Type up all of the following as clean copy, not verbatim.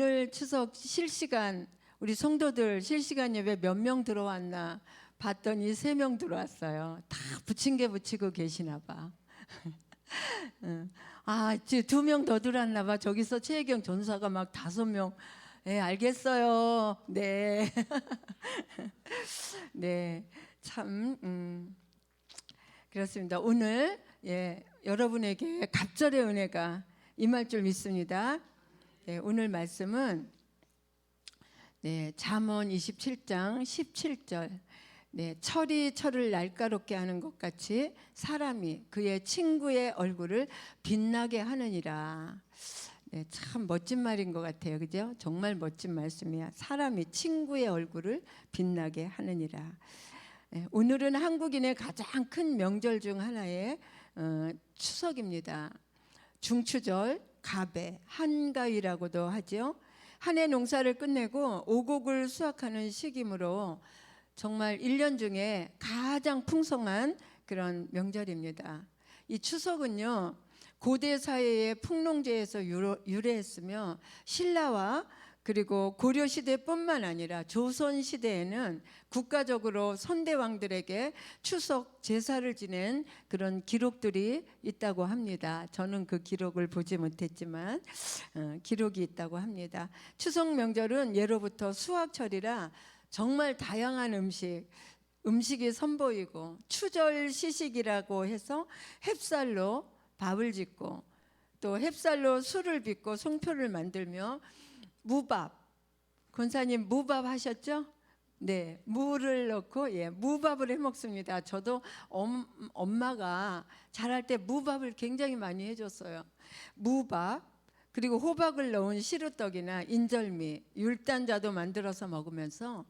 오늘 추석 실시간 우리 성도들 실시간 예배 몇 명 들어왔나 봤더니 3명 들어왔어요. 다 부침개 부치고 계시나 봐. 아, 2명 더 들어왔나 봐. 저기서 최혜경 전사가 막 5명. 네, 알겠어요. 네. 네, 참 그렇습니다. 오늘 여러분에게 갑절의 은혜가 임할 줄 믿습니다. 네, 오늘 말씀은 잠언 27장 17절. 철이 철을 날카롭게 하는 것 같이 사람이 그의 친구의 얼굴을 빛나게 하느니라. 참 멋진 말인 것 같아요. 그죠? 정말 멋진 말씀이야. 사람이 친구의 얼굴을 빛나게 하느니라. 오늘은 한국인의 가장 큰 명절 중 하나의 추석입니다. 중추절, 가배, 한가위라고도 하죠. 한 해 농사를 끝내고 오곡을 수확하는 시기므로 정말 1년 중에 가장 풍성한 그런 명절입니다. 이 추석은요, 고대 사회의 풍농제에서 유래했으며 신라와 그리고 고려 시대뿐만 아니라 조선 시대에는 국가적으로 선대왕들에게 추석 제사를 지낸 그런 기록들이 있다고 합니다. 저는 그 기록을 보지 못했지만 기록이 있다고 합니다. 추석 명절은 예로부터 수확철이라 정말 다양한 음식이 선보이고 추절 시식이라고 해서 햅쌀로 밥을 짓고 또 햅쌀로 술을 빚고 송표를 만들며 무밥, 권사님 무밥 하셨죠? 네, 무를 넣고 무밥을 해 먹습니다. 저도 엄마가 자랄 때 무밥을 굉장히 많이 해줬어요. 무밥, 그리고 호박을 넣은 시루떡이나 인절미, 율단자도 만들어서 먹으면서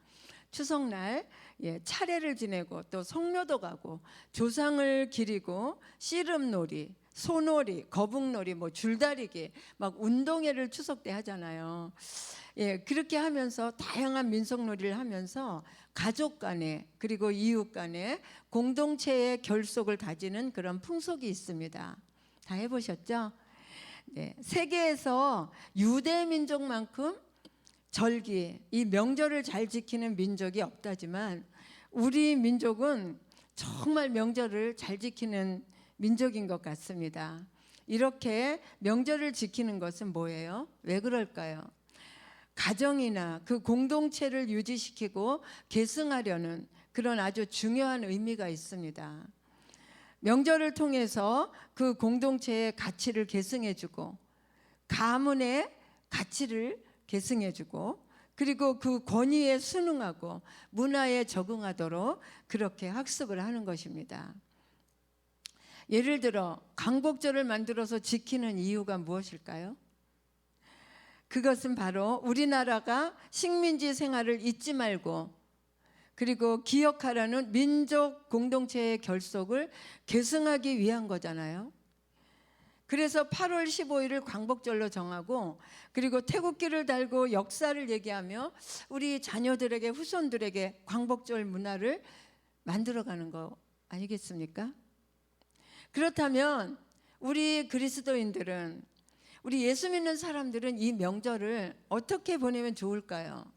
추석날 차례를 지내고 또 성묘도 가고 조상을 기리고 씨름놀이, 소놀이, 거북놀이, 줄다리기, 막 운동회를 추석 때 하잖아요. 그렇게 하면서 다양한 민속놀이를 하면서 가족 간에 그리고 이웃 간에 공동체의 결속을 다지는 그런 풍속이 있습니다. 다 해보셨죠? 세계에서 유대 민족만큼 절기, 이 명절을 잘 지키는 민족이 없다지만 우리 민족은 정말 명절을 잘 지키는 민족인 것 같습니다. 이렇게 명절을 지키는 것은 뭐예요? 왜 그럴까요? 가정이나 그 공동체를 유지시키고 계승하려는 그런 아주 중요한 의미가 있습니다. 명절을 통해서 그 공동체의 가치를 계승해주고 가문의 가치를 계승해주고 그리고 그 권위에 순응하고 문화에 적응하도록 그렇게 학습을 하는 것입니다. 예를 들어 광복절을 만들어서 지키는 이유가 무엇일까요? 그것은 바로 우리나라가 식민지 생활을 잊지 말고 그리고 기억하라는 민족 공동체의 결속을 계승하기 위한 거잖아요. 그래서 8월 15일을 광복절로 정하고 그리고 태극기를 달고 역사를 얘기하며 우리 자녀들에게 후손들에게 광복절 문화를 만들어가는 거 아니겠습니까? 그렇다면 우리 그리스도인들은 우리 예수 믿는 사람들은 이 명절을 어떻게 보내면 좋을까요?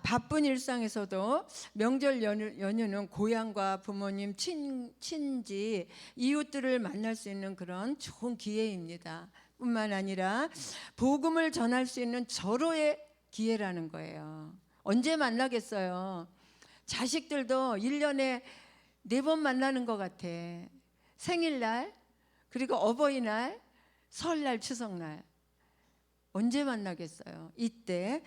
바쁜 일상에서도 명절 연휴는 고향과 부모님, 친지, 이웃들을 만날 수 있는 그런 좋은 기회입니다. 뿐만 아니라 복음을 전할 수 있는 절호의 기회라는 거예요. 언제 만나겠어요? 자식들도 1년에 4번 만나는 것 같아. 생일날, 그리고 어버이날, 설날, 추석날. 언제 만나겠어요? 이때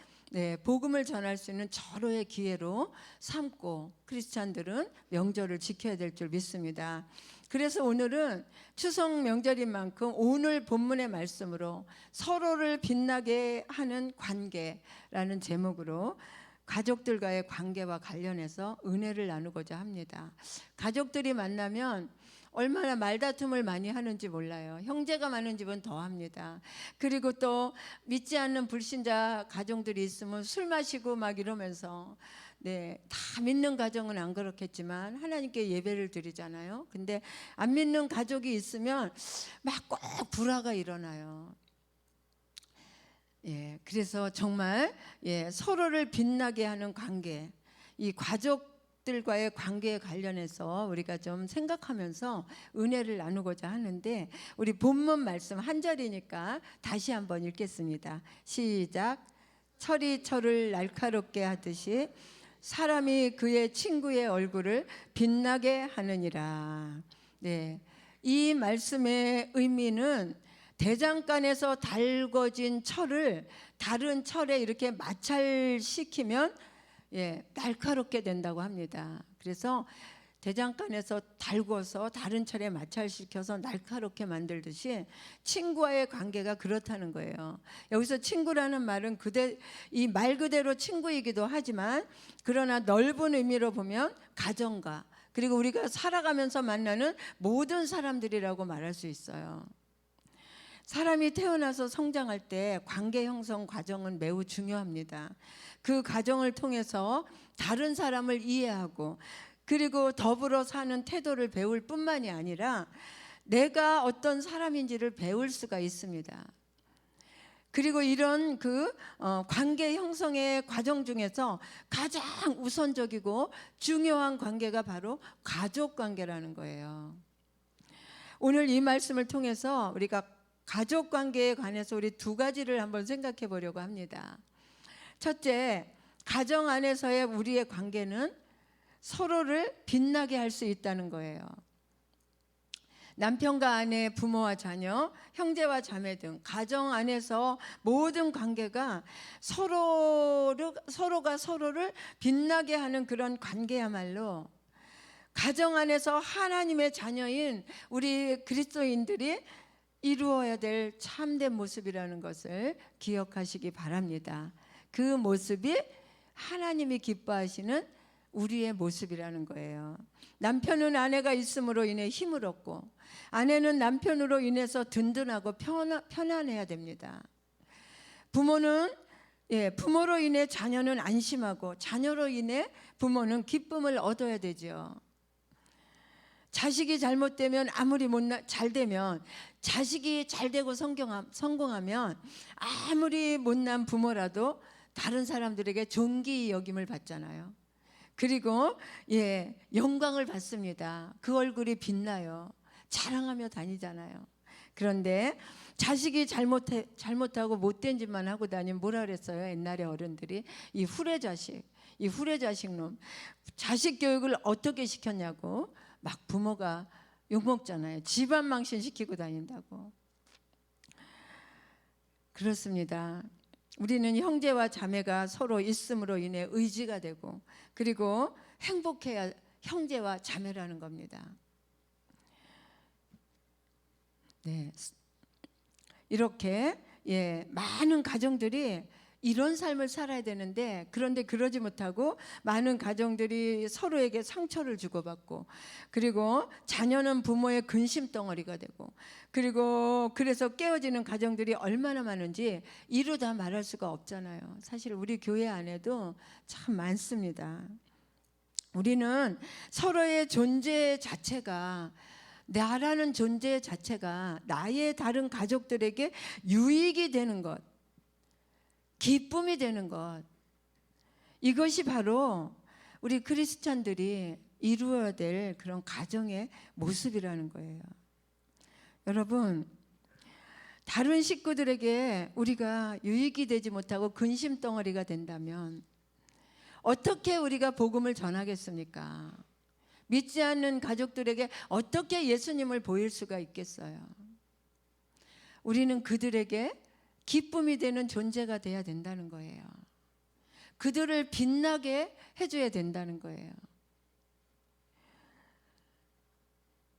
복음을 전할 수 있는 절호의 기회로 삼고 크리스찬들은 명절을 지켜야 될 줄 믿습니다. 그래서 오늘은 추석 명절인 만큼 오늘 본문의 말씀으로 서로를 빛나게 하는 관계라는 제목으로 가족들과의 관계와 관련해서 은혜를 나누고자 합니다. 가족들이 만나면 얼마나 말다툼을 많이 하는지 몰라요. 형제가 많은 집은 더 합니다. 그리고 또 믿지 않는 불신자 가정들이 있으면 술 마시고 막 이러면서 다 믿는 가정은 안 그렇겠지만 하나님께 예배를 드리잖아요. 근데 안 믿는 가족이 있으면 막 꼭 불화가 일어나요. 예, 그래서 정말 서로를 빛나게 하는 관계, 이 가족들과의 관계에 관련해서 우리가 좀 생각하면서 은혜를 나누고자 하는데, 우리 본문 말씀 한 절이니까 다시 한번 읽겠습니다. 시작. 철이 철을 날카롭게 하듯이 사람이 그의 친구의 얼굴을 빛나게 하느니라. 네, 이 말씀의 의미는 대장간에서 달궈진 철을 다른 철에 이렇게 마찰시키면 날카롭게 된다고 합니다. 그래서 대장간에서 달궈서 다른 철에 마찰시켜서 날카롭게 만들듯이 친구와의 관계가 그렇다는 거예요. 여기서 친구라는 말은 이 말 그대로 친구이기도 하지만, 그러나 넓은 의미로 보면 가정과, 그리고 우리가 살아가면서 만나는 모든 사람들이라고 말할 수 있어요. 사람이 태어나서 성장할 때 관계 형성 과정은 매우 중요합니다. 그 과정을 통해서 다른 사람을 이해하고, 그리고 더불어 사는 태도를 배울 뿐만이 아니라 내가 어떤 사람인지를 배울 수가 있습니다. 그리고 이런 관계 형성의 과정 중에서 가장 우선적이고 중요한 관계가 바로 가족 관계라는 거예요. 오늘 이 말씀을 통해서 우리가 가족 관계에 관해서 우리 두 가지를 한번 생각해 보려고 합니다. 첫째, 가정 안에서의 우리의 관계는 서로를 빛나게 할 수 있다는 거예요. 남편과 아내, 부모와 자녀, 형제와 자매 등 가정 안에서 모든 관계가 서로가 서로를 빛나게 하는 그런 관계야말로 가정 안에서 하나님의 자녀인 우리 그리스도인들이 이루어야 될 참된 모습이라는 것을 기억하시기 바랍니다. 그 모습이 하나님이 기뻐하시는 우리의 모습이라는 거예요. 남편은 아내가 있음으로 인해 힘을 얻고, 아내는 남편으로 인해서 든든하고 편안해야 됩니다. 부모로 인해 자녀는 안심하고, 자녀로 인해 부모는 기쁨을 얻어야 되죠. 자식이 잘못되면 잘되면, 자식이 잘되고 성공하면 아무리 못난 부모라도 다른 사람들에게 존귀 여김을 받잖아요. 그리고 영광을 받습니다. 그 얼굴이 빛나요. 자랑하며 다니잖아요. 그런데 자식이 잘못하고 못된 짓만 하고 다니면 뭐라 그랬어요? 옛날에 어른들이 이 후레자식놈, 자식 교육을 어떻게 시켰냐고 막 부모가 욕먹잖아요. 집안 망신시키고 다닌다고. 그렇습니다. 우리는 형제와 자매가 서로 있음으로 인해 의지가 되고, 그리고 행복해야 형제와 자매라는 겁니다. 네, 이렇게 많은 가정들이 이런 삶을 살아야 되는데, 그런데 그러지 못하고 많은 가정들이 서로에게 상처를 주고받고, 그리고 자녀는 부모의 근심덩어리가 되고, 그리고 그래서 깨어지는 가정들이 얼마나 많은지 이루다 말할 수가 없잖아요. 사실 우리 교회 안에도 참 많습니다. 우리는 서로의 존재 자체가, 나라는 존재 자체가 나의 다른 가족들에게 유익이 되는 것, 기쁨이 되는 것, 이것이 바로 우리 크리스찬들이 이루어야 될 그런 가정의 모습이라는 거예요. 여러분, 다른 식구들에게 우리가 유익이 되지 못하고 근심덩어리가 된다면 어떻게 우리가 복음을 전하겠습니까? 믿지 않는 가족들에게 어떻게 예수님을 보일 수가 있겠어요? 우리는 그들에게 기쁨이 되는 존재가 돼야 된다는 거예요. 그들을 빛나게 해줘야 된다는 거예요.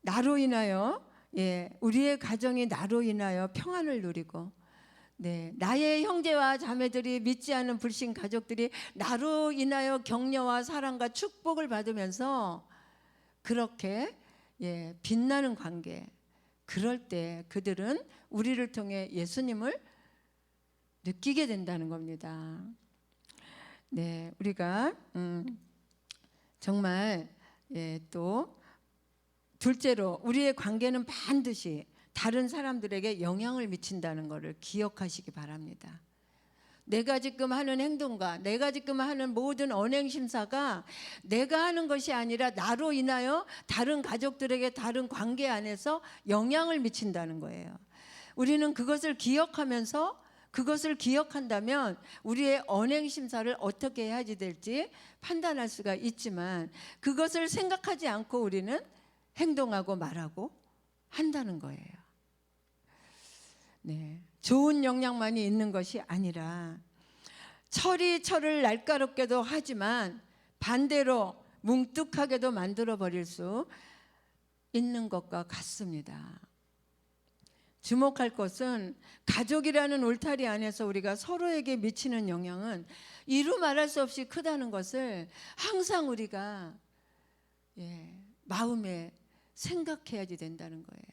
나로 인하여, 우리의 가정이 나로 인하여 평안을 누리고, 나의 형제와 자매들이, 믿지 않은 불신 가족들이 나로 인하여 격려와 사랑과 축복을 받으면서 그렇게 빛나는 관계, 그럴 때 그들은 우리를 통해 예수님을 느끼게 된다는 겁니다. 우리가 정말 또 둘째로, 우리의 관계는 반드시 다른 사람들에게 영향을 미친다는 것을 기억하시기 바랍니다. 내가 지금 하는 행동과 내가 지금 하는 모든 언행 심사가 내가 하는 것이 아니라 나로 인하여 다른 가족들에게 다른 관계 안에서 영향을 미친다는 거예요. 우리는 그것을 기억하면서 그것을 기억한다면 우리의 언행 심사를 어떻게 해야 될지 판단할 수가 있지만 그것을 생각하지 않고 우리는 행동하고 말하고 한다는 거예요. 네, 좋은 영향만이 있는 것이 아니라 철이 철을 날카롭게도 하지만 반대로 뭉뚝하게도 만들어 버릴 수 있는 것과 같습니다. 주목할 것은 가족이라는 울타리 안에서 우리가 서로에게 미치는 영향은 이루 말할 수 없이 크다는 것을 항상 우리가 마음에 생각해야지 된다는 거예요.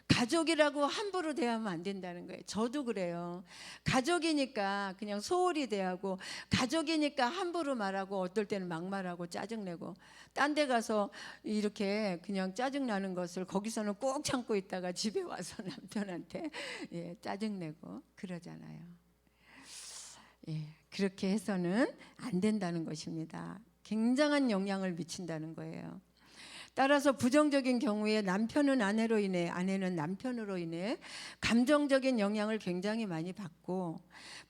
가족이라고 함부로 대하면 안 된다는 거예요. 저도 그래요. 가족이니까 그냥 소홀히 대하고 가족이니까 함부로 말하고 어떨 때는 막말하고 짜증내고 딴 데 가서 이렇게 그냥 짜증나는 것을 거기서는 꼭 참고 있다가 집에 와서 남편한테 짜증내고 그러잖아요. 그렇게 해서는 안 된다는 것입니다. 굉장한 영향을 미친다는 거예요. 따라서 부정적인 경우에 남편은 아내로 인해 아내는 남편으로 인해 감정적인 영향을 굉장히 많이 받고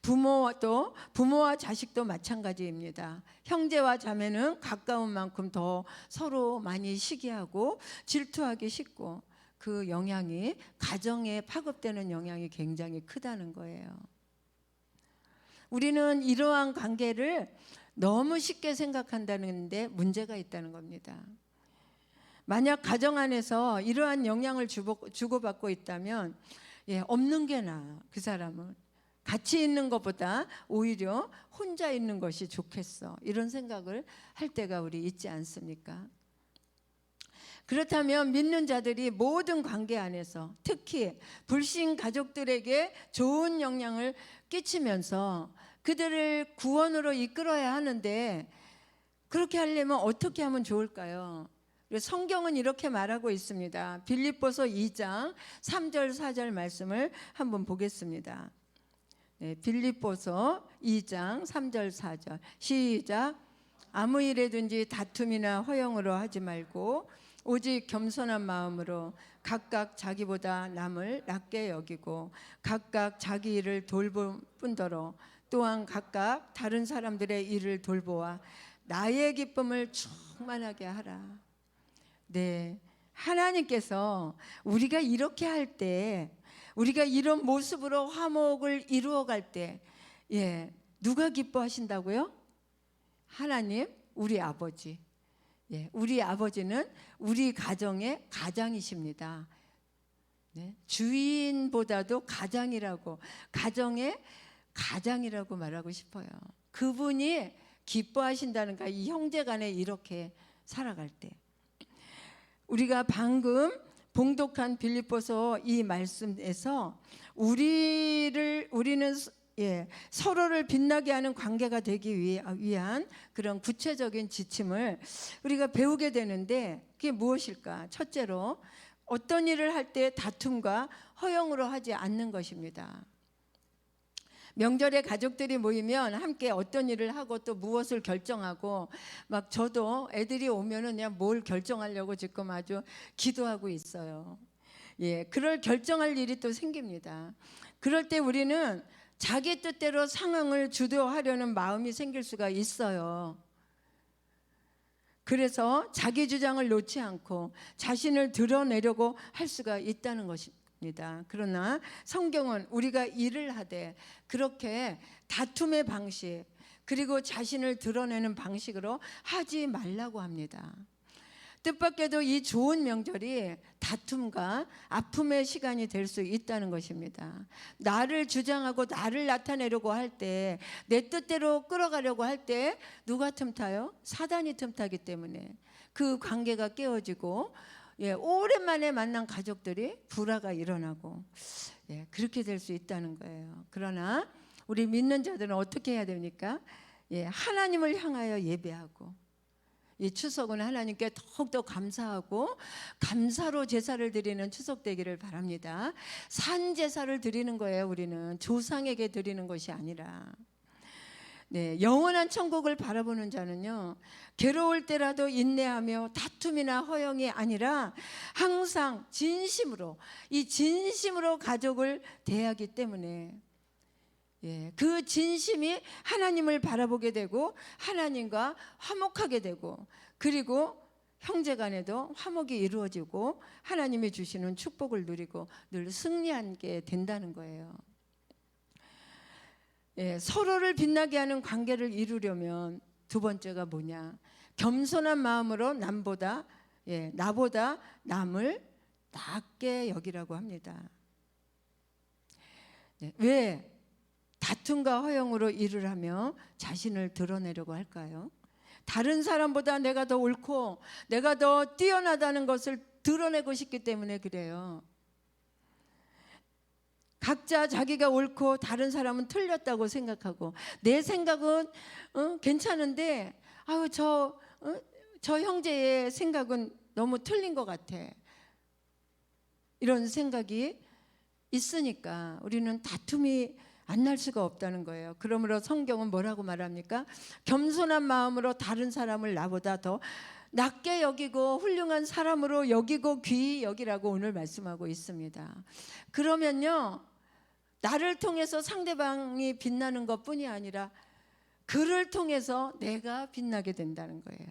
부모와 자식도 마찬가지입니다. 형제와 자매는 가까운 만큼 더 서로 많이 시기하고 질투하기 쉽고 그 영향이 가정에 파급되는 영향이 굉장히 크다는 거예요. 우리는 이러한 관계를 너무 쉽게 생각한다는데 문제가 있다는 겁니다. 만약 가정 안에서 이러한 영향을 주고받고 있다면 없는 게 나아. 그 사람은 같이 있는 것보다 오히려 혼자 있는 것이 좋겠어. 이런 생각을 할 때가 우리 있지 않습니까? 그렇다면 믿는 자들이 모든 관계 안에서 특히 불신 가족들에게 좋은 영향을 끼치면서 그들을 구원으로 이끌어야 하는데 그렇게 하려면 어떻게 하면 좋을까요? 성경은 이렇게 말하고 있습니다. 빌립보서 2장 3절 4절 말씀을 한번 보겠습니다. 빌립보서 2장 3절 4절 시작. 아무 일에든지 다툼이나 허영으로 하지 말고 오직 겸손한 마음으로 각각 자기보다 남을 낮게 여기고 각각 자기 일을 돌볼 뿐더러 또한 각각 다른 사람들의 일을 돌보아 나의 기쁨을 충만하게 하라. 네, 하나님께서 우리가 이렇게 할 때, 우리가 이런 모습으로 화목을 이루어갈 때, 누가 기뻐하신다고요? 하나님, 우리 아버지. 우리 아버지는 우리 가정의 가장이십니다. 주인보다도 가장이라고, 가정의 가장이라고 말하고 싶어요. 그분이 기뻐하신다는가, 이 형제간에 이렇게 살아갈 때. 우리가 방금 봉독한 빌립보서 이 말씀에서 우리는 서로를 빛나게 하는 관계가 되기 위한 그런 구체적인 지침을 우리가 배우게 되는데 그게 무엇일까? 첫째로 어떤 일을 할 때 다툼과 허영으로 하지 않는 것입니다. 명절에 가족들이 모이면 함께 어떤 일을 하고 또 무엇을 결정하고 막 저도 애들이 오면은 그냥 뭘 결정하려고 지금 아주 기도하고 있어요. 그럴 결정할 일이 또 생깁니다. 그럴 때 우리는 자기 뜻대로 상황을 주도하려는 마음이 생길 수가 있어요. 그래서 자기 주장을 놓지 않고 자신을 드러내려고 할 수가 있다는 것입니다. 그러나 성경은 우리가 일을 하되 그렇게 다툼의 방식 그리고 자신을 드러내는 방식으로 하지 말라고 합니다. 뜻밖에도 이 좋은 명절이 다툼과 아픔의 시간이 될 수 있다는 것입니다. 나를 주장하고 나를 나타내려고 할 때, 내 뜻대로 끌어가려고 할 때 누가 틈타요? 사단이 틈타기 때문에 그 관계가 깨어지고 오랜만에 만난 가족들이 불화가 일어나고 그렇게 될 수 있다는 거예요. 그러나 우리 믿는 자들은 어떻게 해야 됩니까? 하나님을 향하여 예배하고 이 추석은 하나님께 더욱더 감사하고 감사로 제사를 드리는 추석 되기를 바랍니다. 산 제사를 드리는 거예요. 우리는 조상에게 드리는 것이 아니라 네, 영원한 천국을 바라보는 자는요, 괴로울 때라도 인내하며 다툼이나 허영이 아니라 항상 진심으로, 이 진심으로 가족을 대하기 때문에, 예, 그 진심이 하나님을 바라보게 되고 하나님과 화목하게 되고, 그리고 형제간에도 화목이 이루어지고 하나님이 주시는 축복을 누리고 늘 승리하게 된다는 거예요. 예, 서로를 빛나게 하는 관계를 이루려면 두 번째가 뭐냐? 겸손한 마음으로 나보다 남을 낮게 여기라고 합니다. 네, 왜 다툼과 허영으로 일을 하며 자신을 드러내려고 할까요? 다른 사람보다 내가 더 옳고 내가 더 뛰어나다는 것을 드러내고 싶기 때문에 그래요. 각자 자기가 옳고 다른 사람은 틀렸다고 생각하고, 내 생각은 괜찮은데 저 형제의 생각은 너무 틀린 것 같아, 이런 생각이 있으니까 우리는 다툼이 안 날 수가 없다는 거예요. 그러므로 성경은 뭐라고 말합니까? 겸손한 마음으로 다른 사람을 나보다 더 낮게 여기고 훌륭한 사람으로 여기고 귀히 여기라고 오늘 말씀하고 있습니다. 그러면요, 나를 통해서 상대방이 빛나는 것뿐이 아니라 그를 통해서 내가 빛나게 된다는 거예요.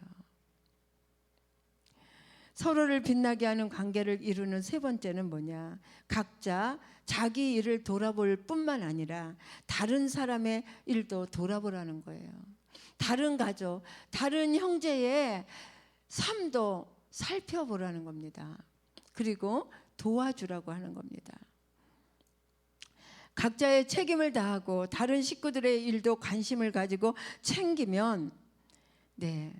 서로를 빛나게 하는 관계를 이루는 세 번째는 뭐냐? 각자 자기 일을 돌아볼 뿐만 아니라 다른 사람의 일도 돌아보라는 거예요. 다른 가족, 다른 형제의 삶도 살펴보라는 겁니다. 그리고 도와주라고 하는 겁니다. 각자의 책임을 다하고 다른 식구들의 일도 관심을 가지고 챙기면, 네,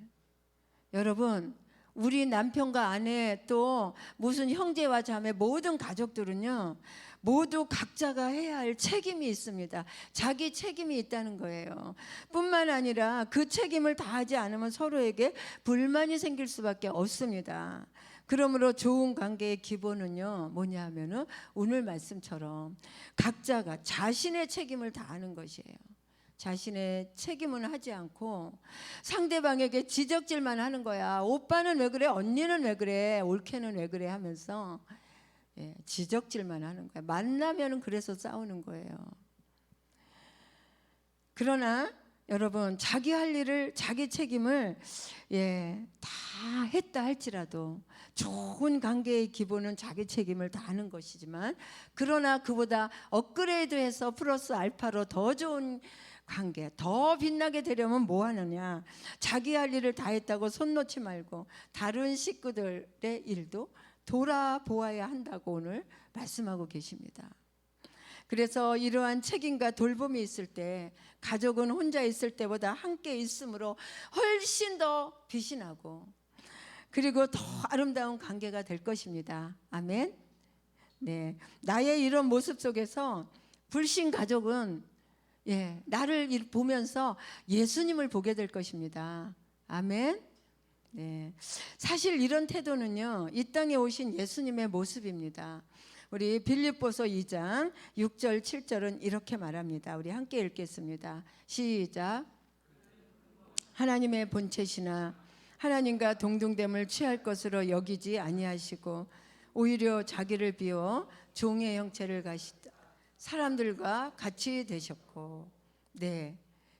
여러분, 우리 남편과 아내 또 무슨 형제와 자매 모든 가족들은요, 모두 각자가 해야 할 책임이 있습니다. 자기 책임이 있다는 거예요. 뿐만 아니라 그 책임을 다하지 않으면 서로에게 불만이 생길 수밖에 없습니다. 그러므로 좋은 관계의 기본은요, 뭐냐 하면은 오늘 말씀처럼 각자가 자신의 책임을 다하는 것이에요. 자신의 책임은 하지 않고 상대방에게 지적질만 하는 거야. 오빠는 왜 그래? 언니는 왜 그래? 올케는 왜 그래? 하면서, 예, 지적질만 하는 거야. 만나면은 그래서 싸우는 거예요. 그러나 여러분, 자기 할 일을, 자기 책임을, 예, 다 했다 할지라도 좋은 관계의 기본은 자기 책임을 다하는 것이지만, 그러나 그보다 업그레이드해서 플러스 알파로 더 좋은 관계, 더 빛나게 되려면 뭐 하느냐? 자기 할 일을 다 했다고 손 놓지 말고 다른 식구들의 일도 돌아보아야 한다고 오늘 말씀하고 계십니다. 그래서 이러한 책임과 돌봄이 있을 때 가족은 혼자 있을 때보다 함께 있으므로 훨씬 더 빛이 나고, 그리고 더 아름다운 관계가 될 것입니다. 아멘. 네, 나의 이런 모습 속에서 불신 가족은, 예, 나를 보면서 예수님을 보게 될 것입니다. 아멘. 네, 사실 이런 태도는요, 이 땅에 오신 예수님의 모습입니다. 우리 빌립보서 2장 6절 7절은 이렇게 말합니다. 우리 함께 읽겠습니다. 시작. 하나님의 본체시나 하나님과 동등됨을 취할 것으로 여기지 아니하시고 오히려 자기를 비워 종의 형체를 가시다 사람들과 같이 되셨고. 네,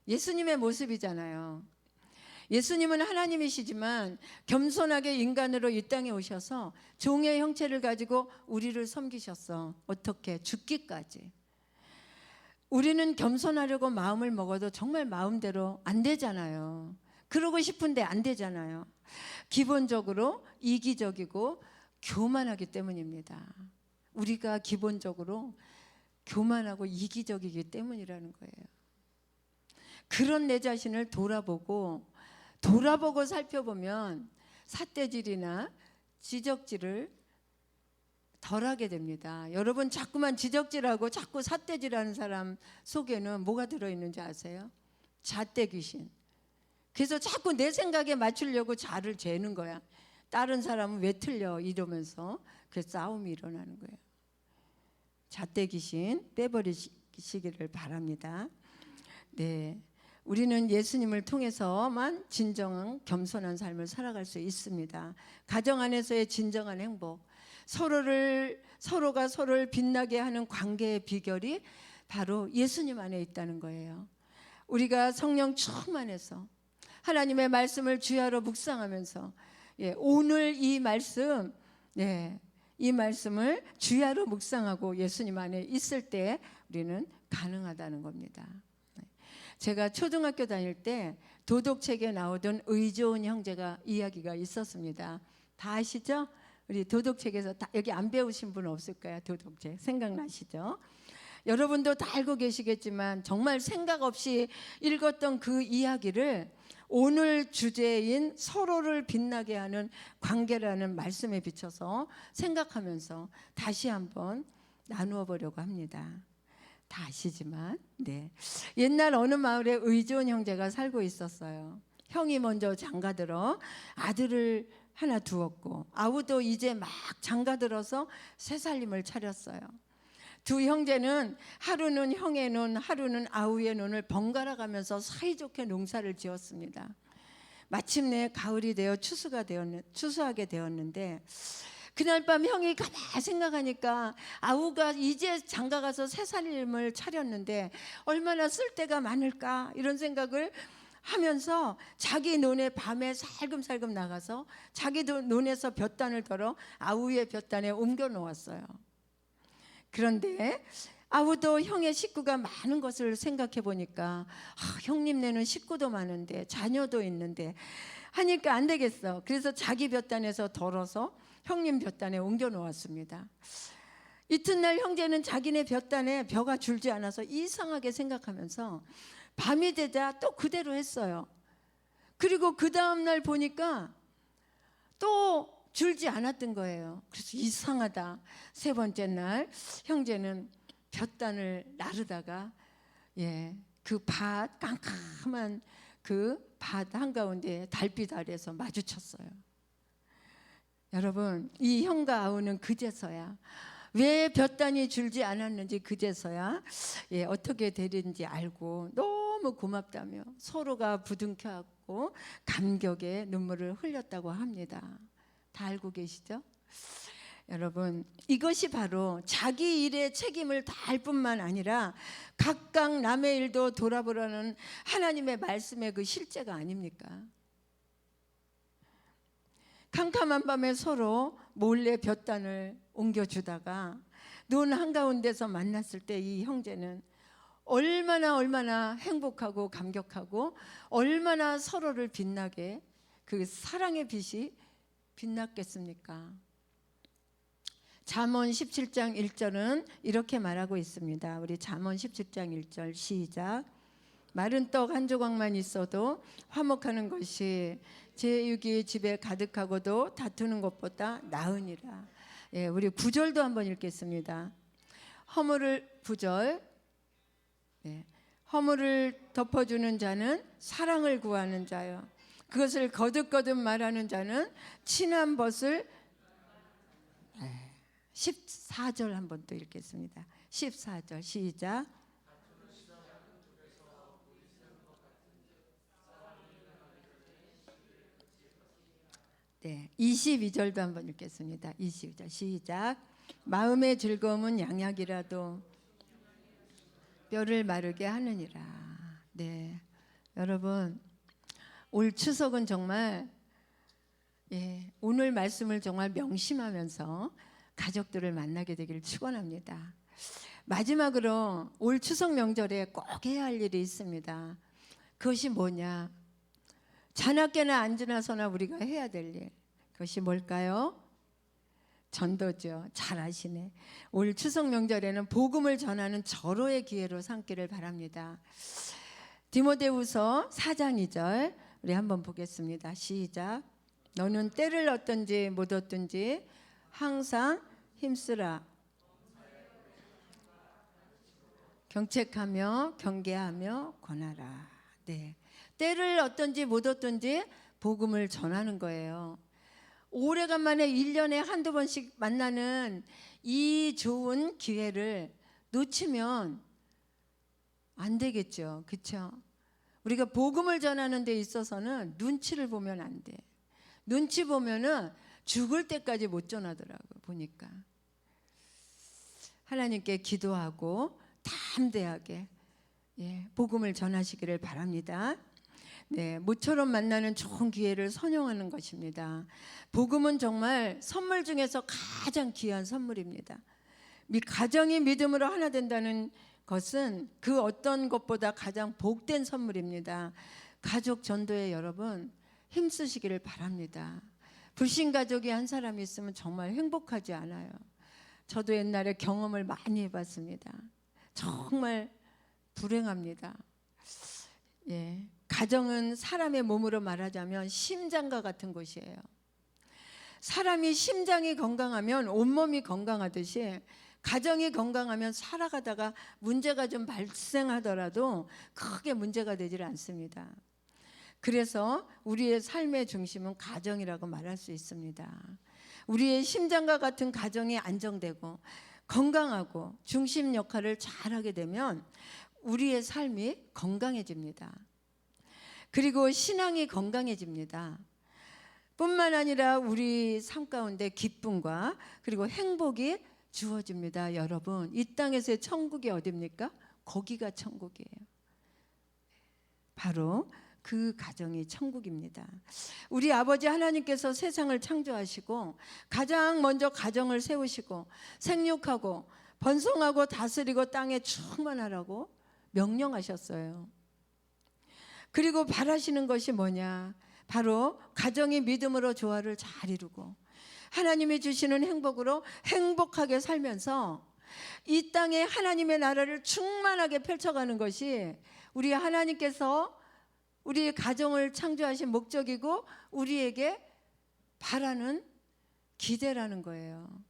예수님의 모습이잖아요. 예수님은 하나님이시지만 겸손하게 인간으로 이 땅에 오셔서 종의 형체를 가지고 우리를 섬기셨어. 어떻게? 죽기까지. 우리는 겸손하려고 마음을 먹어도 정말 마음대로 안 되잖아요. 그러고 싶은데 안 되잖아요. 기본적으로 이기적이고 교만하기 때문입니다. 우리가 기본적으로 교만하고 이기적이기 때문이라는 거예요. 그런 내 자신을 돌아보고 살펴보면 삿대질이나 지적질을 덜하게 됩니다. 여러분, 자꾸만 지적질하고 자꾸 삿대질하는 사람 속에는 뭐가 들어있는지 아세요? 잣대 귀신. 그래서 자꾸 내 생각에 맞추려고 자를 재는 거야. 다른 사람은 왜 틀려? 이러면서 그 싸움이 일어나는 거예요. 잣대 귀신 빼버리시기를 바랍니다. 네, 우리는 예수님을 통해서만 진정한 겸손한 삶을 살아갈 수 있습니다. 가정 안에서의 진정한 행복, 서로가 서로를 빛나게 하는 관계의 비결이 바로 예수님 안에 있다는 거예요. 우리가 성령 충만해서 하나님의 말씀을 주야로 묵상하면서 오늘 이 말씀, 이 말씀을 주야로 묵상하고 예수님 안에 있을 때 우리는 가능하다는 겁니다. 제가 초등학교 다닐 때 도덕책에 나오던 의좋은 형제가 이야기가 있었습니다. 다 아시죠? 우리 도덕책에서 여기 안 배우신 분 없을까요? 도덕책 생각나시죠? 여러분도 다 알고 계시겠지만 정말 생각 없이 읽었던 그 이야기를 오늘 주제인 서로를 빛나게 하는 관계라는 말씀에 비춰서 생각하면서 다시 한번 나누어 보려고 합니다. 다 아시지만 옛날 어느 마을에 의좋은 형제가 살고 있었어요. 형이 먼저 장가들어 아들을 하나 두었고 아우도 이제 막 장가들어서 새살림을 차렸어요. 두 형제는 하루는 형의 논, 하루는 아우의 논을 번갈아 가면서 사이좋게 농사를 지었습니다. 마침내 가을이 되어 추수하게 되었는데 그날 밤 형이 가만히 생각하니까 아우가 이제 장가가서 새살림을 차렸는데 얼마나 쓸 데가 많을까 이런 생각을 하면서 자기 논에 밤에 살금살금 나가서 자기 논에서 볕단을 덜어 아우의 볕단에 옮겨 놓았어요. 그런데 아우도 형의 식구가 많은 것을 생각해 보니까 형님네는 식구도 많은데 자녀도 있는데 하니까 안 되겠어. 그래서 자기 볕단에서 덜어서 형님 볕단에 옮겨 놓았습니다. 이튿날 형제는 자기네 볕단에 벼가 줄지 않아서 이상하게 생각하면서 밤이 되자 또 그대로 했어요. 그리고 그 다음날 보니까 또 줄지 않았던 거예요. 그래서 이상하다. 세 번째 날 형제는 볕단을 나르다가 그 밭 깜깜한 그 밭 한가운데 달빛 아래에서 마주쳤어요. 여러분, 이 형과 아우는 그제서야 왜 볕단이 줄지 않았는지 그제서야 어떻게 되는지 알고 너무 고맙다며 서로가 부둥켜안고 감격의 눈물을 흘렸다고 합니다. 다 알고 계시죠? 여러분, 이것이 바로 자기 일에 책임을 다할 뿐만 아니라 각각 남의 일도 돌아보라는 하나님의 말씀의 그 실제가 아닙니까? 캄캄한 밤에 서로 몰래 볕단을 옮겨주다가 논 한가운데서 만났을 때 이 형제는 얼마나 행복하고 감격하고 얼마나 서로를 빛나게 그 사랑의 빛이 빛났겠습니까? 잠언 17장 1절은 이렇게 말하고 있습니다. 우리 잠언 17장 1절 시작. 마른 떡 한 조각만 있어도 화목하는 것이 제육이 집에 가득하고도 다투는 것보다 나으니라. 우리 9절도 한번 읽겠습니다. 허물을 덮어주는 자는 사랑을 구하는 자요, 그것을 거듭거듭 말하는 자는 친한 벗을. 14절 한번 또 읽겠습니다. 14절 시작. 22절도 한번 읽겠습니다. 22절 시작. 마음의 즐거움은 양약이라도 뼈를 마르게 하느니라. 여러분, 올 추석은 정말 오늘 말씀을 정말 명심하면서 가족들을 만나게 되기를 축원합니다. 마지막으로 올 추석 명절에 꼭 해야 할 일이 있습니다. 그것이 뭐냐? 자나깨나 안지나서나 우리가 해야 될 일, 그것이 뭘까요? 전도죠. 잘 아시네. 올 추석 명절에는 복음을 전하는 절호의 기회로 삼기를 바랍니다. 디모데후서 4장 2절 우리 한번 보겠습니다. 시작. 너는 때를 얻든지 못 얻든지 항상 힘쓰라. 경책하며 경계하며 권하라. 때를 얻든지 못 얻든지 복음을 전하는 거예요. 오래간만에 1년에 한두 번씩 만나는 이 좋은 기회를 놓치면 안 되겠죠. 그렇죠? 우리가 복음을 전하는 데 있어서는 눈치를 보면 안 돼. 눈치 보면은 죽을 때까지 못 전하더라고 보니까. 하나님께 기도하고 담대하게 복음을 전하시기를 바랍니다. 네, 모처럼 만나는 좋은 기회를 선용하는 것입니다. 복음은 정말 선물 중에서 가장 귀한 선물입니다. 가정이 믿음으로 하나 된다는 것은 그 어떤 것보다 가장 복된 선물입니다. 가족 전도에 여러분 힘쓰시기를 바랍니다. 불신 가족이 한 사람이 있으면 정말 행복하지 않아요. 저도 옛날에 경험을 많이 해봤습니다. 정말 불행합니다. 가정은 사람의 몸으로 말하자면 심장과 같은 곳이에요. 사람이 심장이 건강하면 온몸이 건강하듯이 가정이 건강하면 살아가다가 문제가 좀 발생하더라도 크게 문제가 되질 않습니다. 그래서 우리의 삶의 중심은 가정이라고 말할 수 있습니다. 우리의 심장과 같은 가정이 안정되고 건강하고 중심 역할을 잘하게 되면 우리의 삶이 건강해집니다. 그리고 신앙이 건강해집니다. 뿐만 아니라 우리 삶 가운데 기쁨과 그리고 행복이 주어집니다. 여러분, 이 땅에서의 천국이 어디입니까? 거기가 천국이에요. 바로 그 가정이 천국입니다. 우리 아버지 하나님께서 세상을 창조하시고 가장 먼저 가정을 세우시고 생육하고 번성하고 다스리고 땅에 충만하라고 명령하셨어요. 그리고 바라시는 것이 뭐냐? 바로 가정이 믿음으로 조화를 잘 이루고 하나님이 주시는 행복으로 행복하게 살면서 이 땅에 하나님의 나라를 충만하게 펼쳐가는 것이 우리 하나님께서 우리의 가정을 창조하신 목적이고 우리에게 바라는 기대라는 거예요.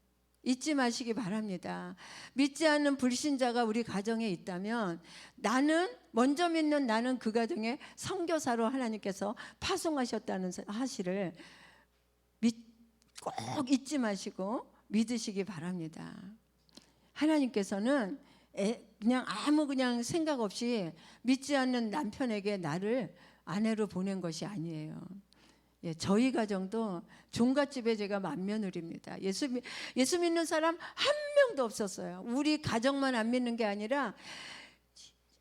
잊지 마시기 바랍니다. 믿지 않는 불신자가 우리 가정에 있다면 먼저 믿는 나는 그 가정에 선교사로 하나님께서 파송하셨다는 사실을 꼭 잊지 마시고 믿으시기 바랍니다. 하나님께서는 그냥 생각 없이 믿지 않는 남편에게 나를 아내로 보낸 것이 아니에요. 저희 가정도 종갓집에 제가 맏며느리입니다. 예수 믿는 사람 한 명도 없었어요. 우리 가정만 안 믿는 게 아니라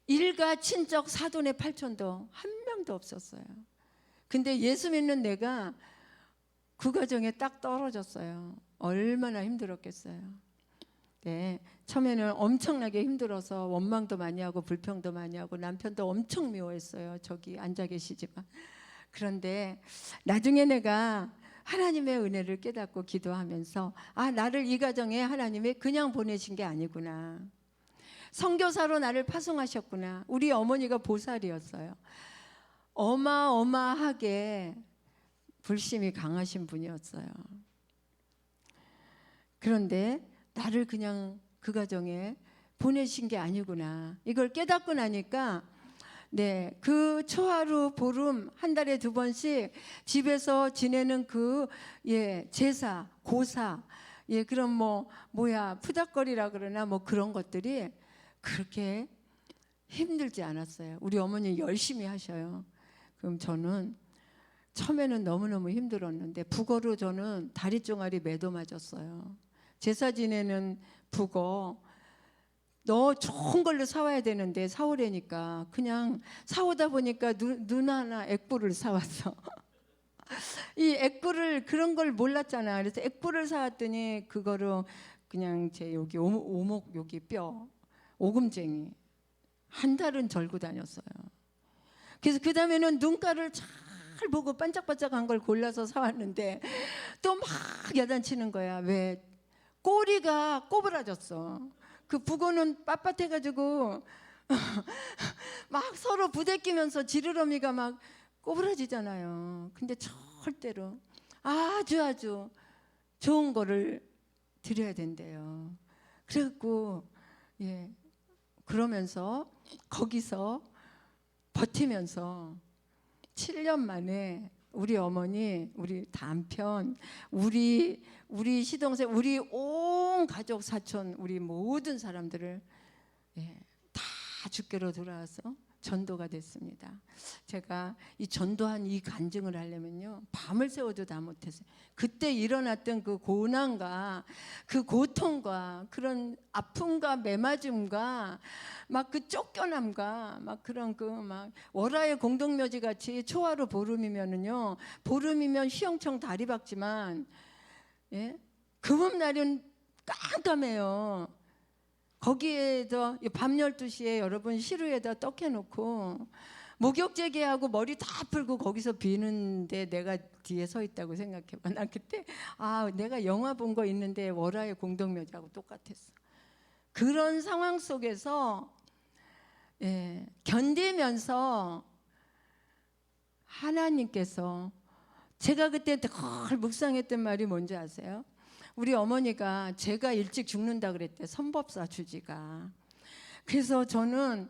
일가 친척 사돈의 팔촌도 한 명도 없었어요. 근데 예수 믿는 내가 그 가정에 딱 떨어졌어요. 얼마나 힘들었겠어요. 처음에는 엄청나게 힘들어서 원망도 많이 하고 불평도 많이 하고 남편도 엄청 미워했어요. 저기 앉아 계시지만. 그런데 나중에 내가 하나님의 은혜를 깨닫고 기도하면서 나를 이 가정에 하나님이 그냥 보내신 게 아니구나. 선교사로 나를 파송하셨구나. 우리 어머니가 보살이었어요. 어마어마하게 불심이 강하신 분이었어요. 그런데 나를 그냥 그 가정에 보내신 게 아니구나. 이걸 깨닫고 나니까 그 초하루 보름 한 달에 2번씩 집에서 지내는 그 제사, 고사, 그런 푸닥거리라 그러나 그런 것들이 그렇게 힘들지 않았어요. 우리 어머니 열심히 하셔요. 그럼 저는 처음에는 너무너무 힘들었는데 북어로 저는 다리 종아리 매도 맞았어요. 제사 지내는 북어 너 좋은 걸로 사와야 되는데 사오려니까 그냥 사오다 보니까 누나나 액불을 사왔어. 이 액불을 그런 걸 몰랐잖아. 그래서 액불을 사왔더니 그거로 그냥 제 여기 오목 여기 뼈 오금쟁이 한 달은 절고 다녔어요. 그래서 그 다음에는 눈가를 잘 보고 반짝반짝한 걸 골라서 사왔는데 또 막 야단치는 거야. 왜? 꼬리가 꼬부라졌어. 그 북어는 빳빳해가지고 막 서로 부대끼면서 지느러미가 막 꼬부라지잖아요. 근데 절대로 아주 좋은 거를 드려야 된대요. 그래갖고 그러면서 거기서 버티면서 7년 만에 우리 어머니, 우리 남편, 우리 시동생, 우리 온 가족 사촌, 우리 모든 사람들을 다 주께로 돌아와서 전도가 됐습니다. 제가 이 전도한 이 간증을 하려면요, 밤을 새워도 다 못했어요. 그때 일어났던 그 고난과 그 고통과 그런 아픔과 매맞음과 막 그 쫓겨남과 막 그런 그 막 월화의 공동묘지 같이 초하루 보름이면은요, 보름이면 휘영청 다리 박지만, 예? 금음날은 깜깜해요. 거기에서 밤 12시에 여러분 시루에다 떡 해놓고 목욕 재개하고 머리 다 풀고 거기서 비는데 내가 뒤에 서 있다고 생각해봐. 난 그때 내가 영화 본 거 있는데 월화의 공동묘지하고 똑같았어. 그런 상황 속에서 견디면서 하나님께서, 제가 그때 늘 묵상했던 말이 뭔지 아세요? 우리 어머니가 제가 일찍 죽는다 그랬대, 선법사 주지가. 그래서 저는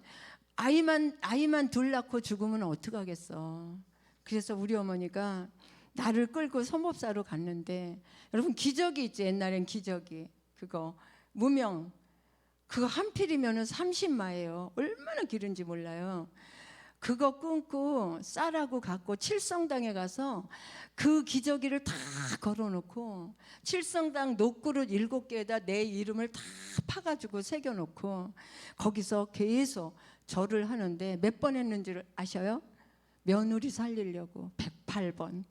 아이만 둘 낳고 죽으면 어떡하겠어. 그래서 우리 어머니가 나를 끌고 선법사로 갔는데, 여러분 기저귀 있지, 옛날엔 기저귀, 그거 무명, 그거 한 필이면 30마예요. 얼마나 길은지 몰라요. 그거 끊고 쌀하고 갖고 칠성당에 가서 그 기저귀를 다 걸어놓고 칠성당 녹그릇 7개에다 내 이름을 다 파가지고 새겨놓고 거기서 계속 절을 하는데 몇 번 했는지 아셔요? 며느리 살리려고 108번.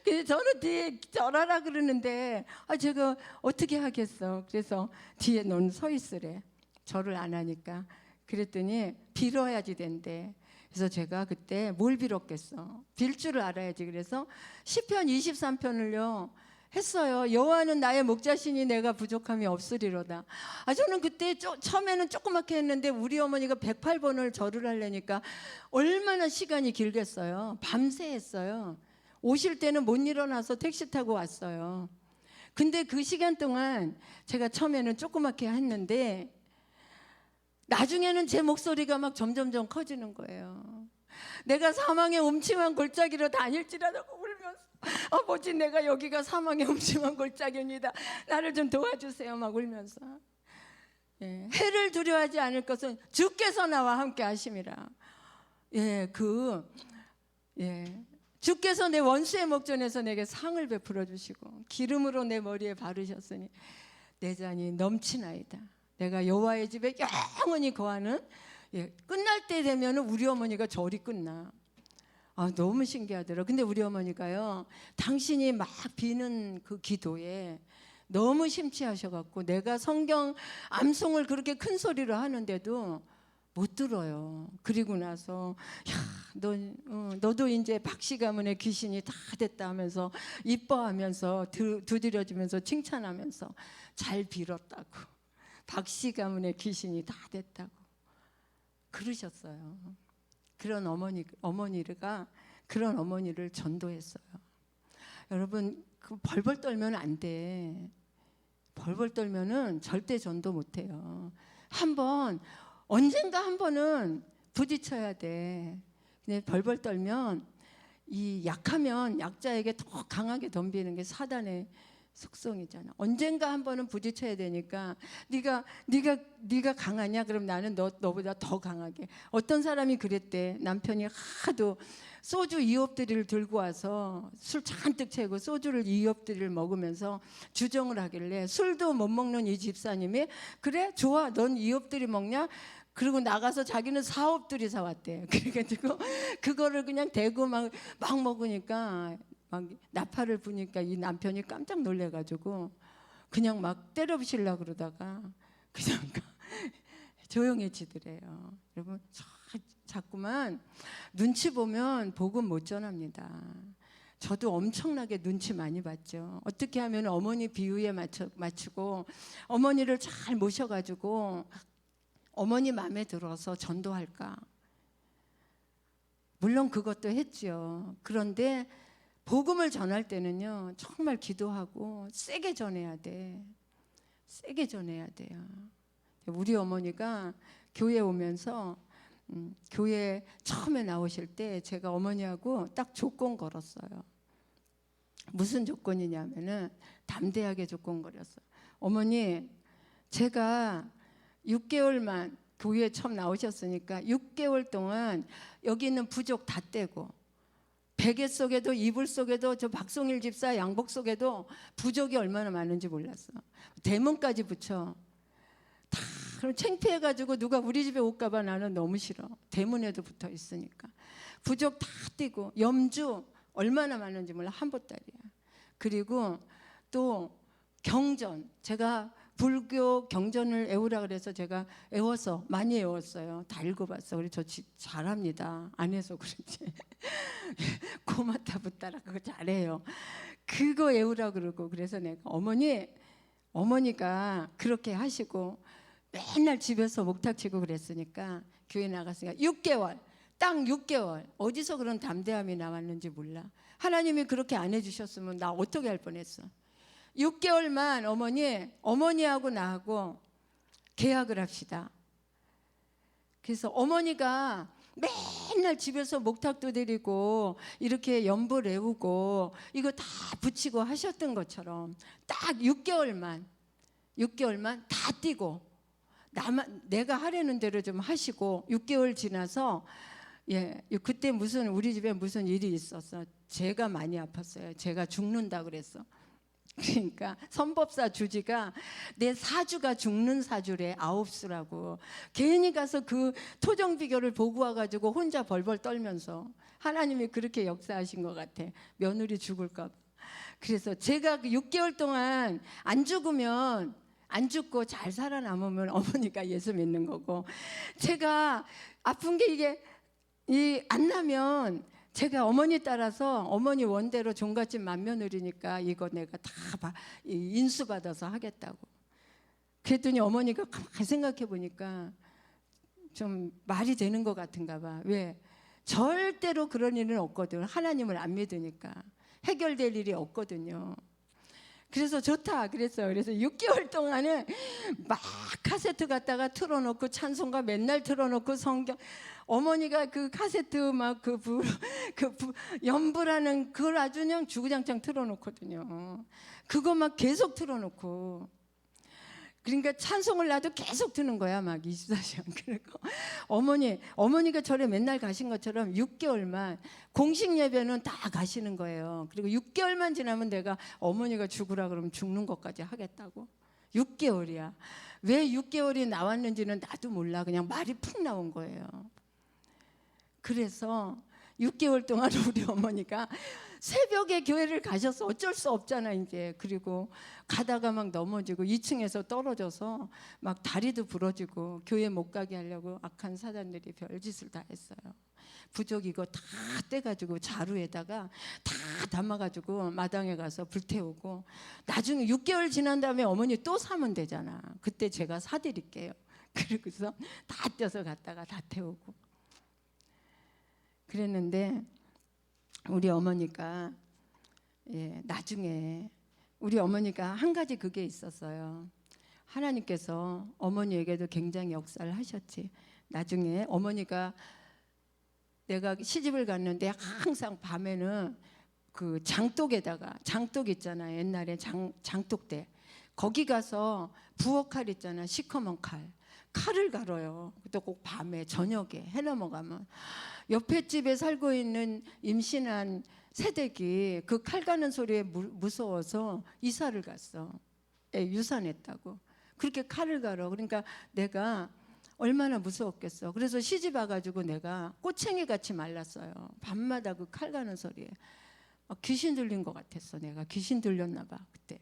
그래서 저는 뒤에 절하라 그러는데 제가 어떻게 하겠어. 그래서 뒤에 넌 서 있으래. 절을 안 하니까. 그랬더니 빌어야지 된대. 그래서 제가 그때 뭘 빌었겠어. 빌 줄을 알아야지. 그래서 시편 23편을요 했어요. 여호와는 나의 목자시니 내가 부족함이 없으리로다. 저는 그때 처음에는 조그맣게 했는데 우리 어머니가 108번을 절을 하려니까 얼마나 시간이 길겠어요. 밤새 했어요. 오실 때는 못 일어나서 택시 타고 왔어요. 근데 그 시간 동안 제가 처음에는 조그맣게 했는데 나중에는 제 목소리가 막 점점점 커지는 거예요. 내가 사망의 음침한 골짜기로 다닐지라도 울면서 아버지, 내가 여기가 사망의 음침한 골짜기입니다. 나를 좀 도와주세요. 막 울면서. 해를 두려워하지 않을 것은 주께서 나와 함께 하심이라. 주께서 내 원수의 목전에서 내게 상을 베풀어 주시고 기름으로 내 머리에 바르셨으니 내 잔이 넘치나이다. 내가 여호와의 집에 영원히 거하는, 끝날 때 되면 우리 어머니가 절이 끝나. 너무 신기하더라고요. 근데 우리 어머니가요, 당신이 막 비는 그 기도에 너무 심취하셔갖고 내가 성경 암송을 그렇게 큰 소리로 하는데도 못 들어요. 그리고 나서 너도 이제 박씨 가문의 귀신이 다 됐다 하면서 이뻐하면서 두드려주면서 칭찬하면서 잘 빌었다고. 박씨 가문의 귀신이 다 됐다고 그러셨어요. 그런 어머니가 그런 어머니를 전도했어요. 여러분 벌벌 떨면 안 돼. 벌벌 떨면은 절대 전도 못 해요. 언젠가 한 번은 부딪혀야 돼. 근데 벌벌 떨면 약하면 약자에게 더 강하게 덤비는 게 사단의 속성이잖아. 언젠가 한 번은 부딪혀야 되니까 네가 강하냐? 그럼 나는 너보다 더 강하게. 어떤 사람이 그랬대. 남편이 하도 소주 2엎드리를 들고 와서 술 잔뜩 채고 소주를 2엎드리를 먹으면서 주정을 하길래 술도 못 먹는 이 집사님이 그래? 좋아. 넌 2엎드리 먹냐? 그리고 나가서 자기는 4엎드리 사왔대. 그래가지고 그거를 그냥 대고 막 먹으니까 막 나팔을 부니까 이 남편이 깜짝 놀래가지고 그냥 막 때려부시려고 그러다가 그냥 조용해지더래요. 여러분 자꾸만 눈치 보면 복음 못 전합니다. 저도 엄청나게 눈치 많이 봤죠. 어떻게 하면 어머니 비유에 맞추고 어머니를 잘 모셔가지고 어머니 마음에 들어서 전도할까. 물론 그것도 했죠. 그런데 복음을 전할 때는요 정말 기도하고 세게 전해야 돼. 세게 전해야 돼요. 우리 어머니가 교회 오면서 교회 처음에 나오실 때 제가 어머니하고 딱 조건 걸었어요. 무슨 조건이냐면은 담대하게 조건 걸었어요. 어머니, 제가 6개월만 교회에 처음 나오셨으니까 6개월 동안 여기 있는 부족 다 떼고, 베개 속에도 이불 속에도 저 박송일 집사 양복 속에도 부족이 얼마나 많은지 몰랐어. 대문까지 붙여. 다 그럼 창피해가지고 누가 우리 집에 올까봐 나는 너무 싫어. 대문에도 붙어 있으니까. 부족 다 띄고, 염주 얼마나 많은지 몰라. 한 보따리야. 그리고 또 경전, 제가 불교 경전을 외우라 그래서 제가 외워서 많이 외웠어요. 다 읽어봤어. 우리 저 잘합니다. 안 해서 그렇지. 고마타 붙다라 그거 잘해요. 그거 외우라 그러고, 그래서 내가 어머니가 그렇게 하시고 맨날 집에서 목탁 치고 그랬으니까 교회 나갔으니까 6개월, 딱 6개월. 어디서 그런 담대함이 나왔는지 몰라. 하나님이 그렇게 안 해주셨으면 나 어떻게 할 뻔했어. 6개월만 어머니하고 나하고 계약을 합시다. 그래서 어머니가 맨날 집에서 목탁도 드리고 이렇게 연불 외우고 이거 다 붙이고 하셨던 것처럼 딱 6개월만 다 띄고 내가 하려는 대로 좀 하시고, 6개월 지나서 그때 우리 집에 무슨 일이 있었어. 제가 많이 아팠어요. 제가 죽는다 그랬어. 그러니까 선법사 주지가 내 사주가 죽는 사주래. 9수라고. 괜히 가서 그 토정비결을 보고 와가지고 혼자 벌벌 떨면서, 하나님이 그렇게 역사하신 것 같아. 며느리 죽을까 봐. 그래서 제가 6개월 동안 안 죽고 잘 살아남으면 어머니가 예수 믿는 거고, 제가 아픈 게 이게 안 나면 제가 어머니 따라서 어머니 원대로 종갓집 맏며느리니까 이거 내가 다 인수받아서 하겠다고. 그랬더니 어머니가 가만히 생각해 보니까 좀 말이 되는 것 같은가 봐. 왜? 절대로 그런 일은 없거든. 하나님을 안 믿으니까 해결될 일이 없거든요. 그래서 좋다 그랬어요. 그래서 6개월 동안은 막 카세트 갖다가 틀어놓고 찬송가 맨날 틀어놓고 성경, 어머니가 그 카세트 막 연불하는 그걸 아주 그냥 주구장창 틀어놓거든요. 그거 막 계속 틀어놓고, 그러니까 찬송을 나도 계속 듣는 거야. 막 24시간. 그리고 어머니가 절에 맨날 가신 것처럼 6개월만 공식 예배는 다 가시는 거예요. 그리고 6개월만 지나면 내가 어머니가 죽으라 그러면 죽는 것까지 하겠다고. 6개월이야. 왜 6개월이 나왔는지는 나도 몰라. 그냥 말이 푹 나온 거예요. 그래서 6개월 동안 우리 어머니가 새벽에 교회를 가셔서 어쩔 수 없잖아 이제. 그리고 가다가 막 넘어지고 2층에서 떨어져서 막 다리도 부러지고 교회 못 가게 하려고 악한 사단들이 별짓을 다 했어요. 부족 이거 다 떼가지고 자루에다가 다 담아가지고 마당에 가서 불태우고, 나중에 6개월 지난 다음에 어머니 또 사면 되잖아. 그때 제가 사드릴게요. 그리고서 다 떼서 갔다가 다 태우고 그랬는데, 우리 어머니가 나중에 우리 어머니가 한 가지 그게 있었어요. 하나님께서 어머니에게도 굉장히 역사를 하셨지. 나중에 어머니가, 내가 시집을 갔는데 항상 밤에는 그 장독 있잖아. 옛날에 장독대, 거기 가서 부엌칼 있잖아. 시커먼 칼을 갈아요. 또 꼭 밤에 저녁에 해 넘어가면 옆에 집에 살고 있는 임신한 새댁이 그 칼 가는 소리에 무서워서 이사를 갔어. 유산했다고. 그렇게 칼을 갈아. 그러니까 내가 얼마나 무서웠겠어. 그래서 시집 와가지고 내가 꼬챙이 같이 말랐어요. 밤마다 그 칼 가는 소리에 귀신 들린 것 같았어. 내가 귀신 들렸나 봐 그때.